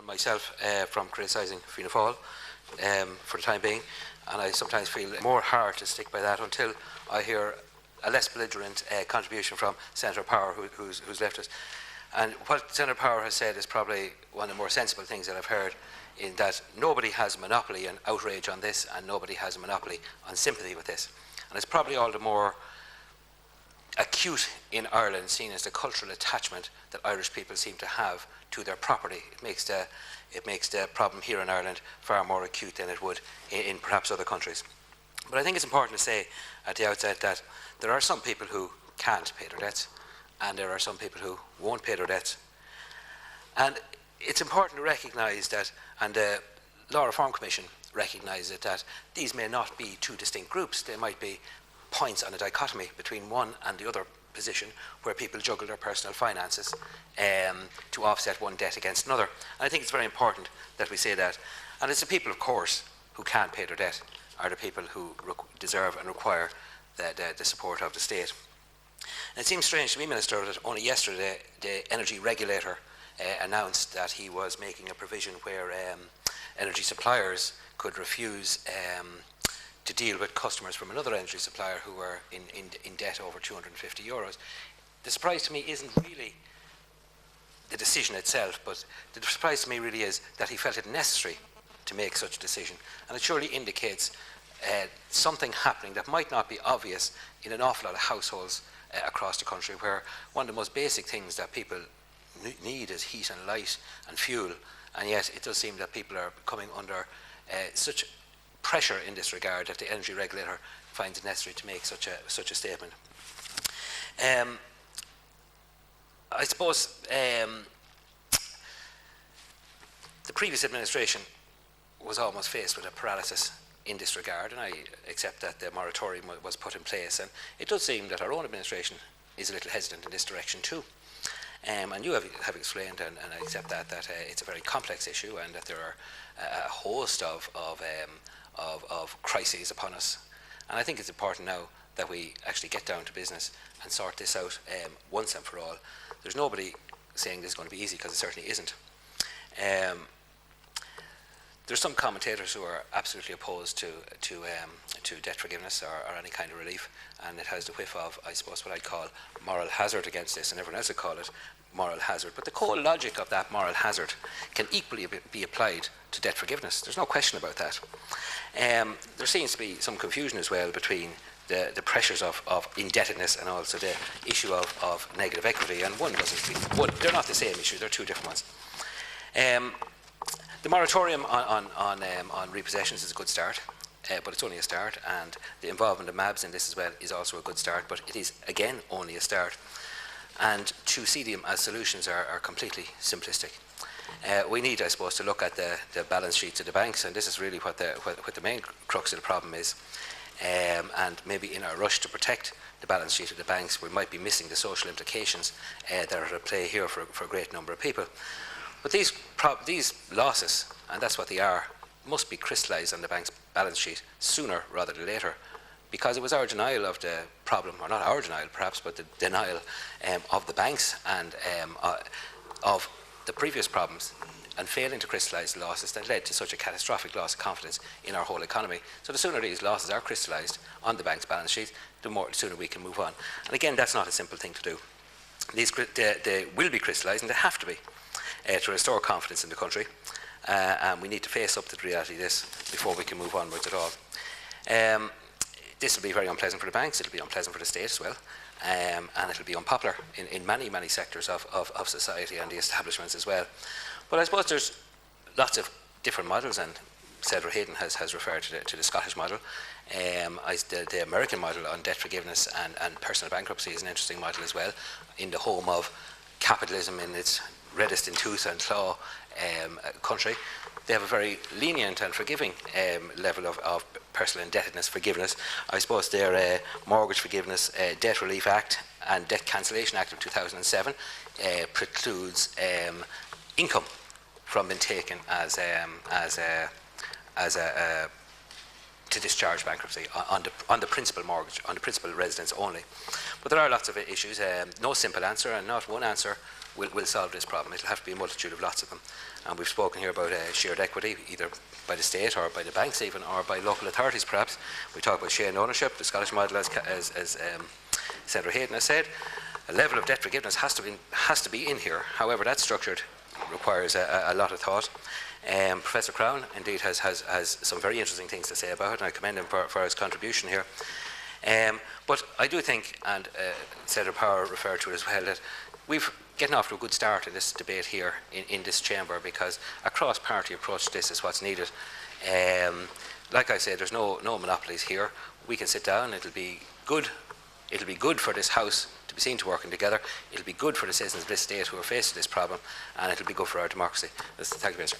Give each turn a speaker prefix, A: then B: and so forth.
A: myself from criticising Fianna Fáil for the time being, and I sometimes feel more hard to stick by that until I hear a less belligerent contribution from Senator Power, who's left us. And what Senator Power has said is probably one of the more sensible things that I've heard, in that nobody has a monopoly on outrage on this, and nobody has a monopoly on sympathy with this. And it's probably all the more acute in Ireland, seen as the cultural attachment that Irish people seem to have to their property. It makes the problem here in Ireland far more acute than it would in perhaps other countries. But I think it's important to say at the outset that there are some people who can't pay their debts, and there are some people who won't pay their debts. And it's important to recognise that, and the Law Reform Commission recognises it, that these may not be two distinct groups. They might be points on a dichotomy between one and the other position, where people juggle their personal finances to offset one debt against another. And I think it's very important that we say that. And it's the people, of course, who can't pay their debt are the people who deserve and require the support of the state. And it seems strange to me, Minister, that only yesterday the energy regulator announced that he was making a provision where energy suppliers could refuse to deal with customers from another energy supplier who were in debt over €250. The surprise to me isn't really the decision itself, but the surprise to me really is that he felt it necessary to make such a decision. And it surely indicates something happening that might not be obvious in an awful lot of households across the country, where one of the most basic things that people need is heat and light and fuel, and yet it does seem that people are coming under such pressure in this regard that the energy regulator finds it necessary to make such a statement. I suppose the previous administration was almost faced with a paralysis in this regard, and I accept that the moratorium was put in place, and it does seem that our own administration is a little hesitant in this direction too. And you have explained, and I accept that it's a very complex issue, and that there are a host of crises upon us. And I think it's important now that we actually get down to business and sort this out once and for all. There's nobody saying this is going to be easy, because it certainly isn't. There's some commentators who are absolutely opposed to debt forgiveness or any kind of relief, and it has the whiff of, I suppose, what I'd call moral hazard against this, and everyone else would call it moral hazard. But the core logic of that moral hazard can equally be applied to debt forgiveness. There's no question about that. There seems to be some confusion as well between the pressures of indebtedness and also the issue of negative equity, and they're not the same issue, they're two different ones. The moratorium on repossessions is a good start, but it's only a start, and the involvement of MABs in this as well is also a good start, but it is, again, only a start. And to see them as solutions are completely simplistic. We need, I suppose, to look at the balance sheets of the banks, and this is really what the main crux of the problem is. And maybe in our rush to protect the balance sheet of the banks, we might be missing the social implications that are at play here for a great number of people. But these losses, and that's what they are, must be crystallised on the bank's balance sheet sooner rather than later, because it was our denial of the problem, or not our denial perhaps, but the denial of the banks and of the previous problems, and failing to crystallise the losses that led to such a catastrophic loss of confidence in our whole economy. So the sooner these losses are crystallised on the bank's balance sheet, the sooner we can move on. And again, that's not a simple thing to do. They will be crystallised, and they have to be, to restore confidence in the country, and we need to face up to the reality of this before we can move onwards at all. This will be very unpleasant for the banks, it'll be unpleasant for the state as well, and it'll be unpopular in many, many sectors of society and the establishments as well. But I suppose there's lots of different models, and Cedra Hayden has referred to the Scottish model. The American model on debt forgiveness and personal bankruptcy is an interesting model as well, in the home of capitalism in its reddest in tooth and claw country. They have a very lenient and forgiving level of personal indebtedness forgiveness. I suppose their Mortgage Forgiveness Debt Relief Act and Debt Cancellation Act of 2007 precludes income from being taken to discharge bankruptcy on the principal mortgage, on the principal residence only. But there are lots of issues. No simple answer, and not one answer will solve this problem. It'll have to be a multitude of lots of them. And we've spoken here about shared equity, either by the state or by the banks even, or by local authorities perhaps. We talk about shared ownership, the Scottish model, as Senator Hayden has said. A level of debt forgiveness has to be in here. However that's structured requires a lot of thought. Professor Crown indeed has some very interesting things to say about it, and I commend him for his contribution here. But I do think, and Senator Power referred to it as well, that we've getting off to a good start in this debate here in this chamber, because a cross-party approach to this is what's needed. Like I said, there's no monopolies here. We can sit down. It'll be good. It'll be good for this House to be seen to working together. It'll be good for the citizens of this state who are faced with this problem, and it'll be good for our democracy. Thank you, Minister.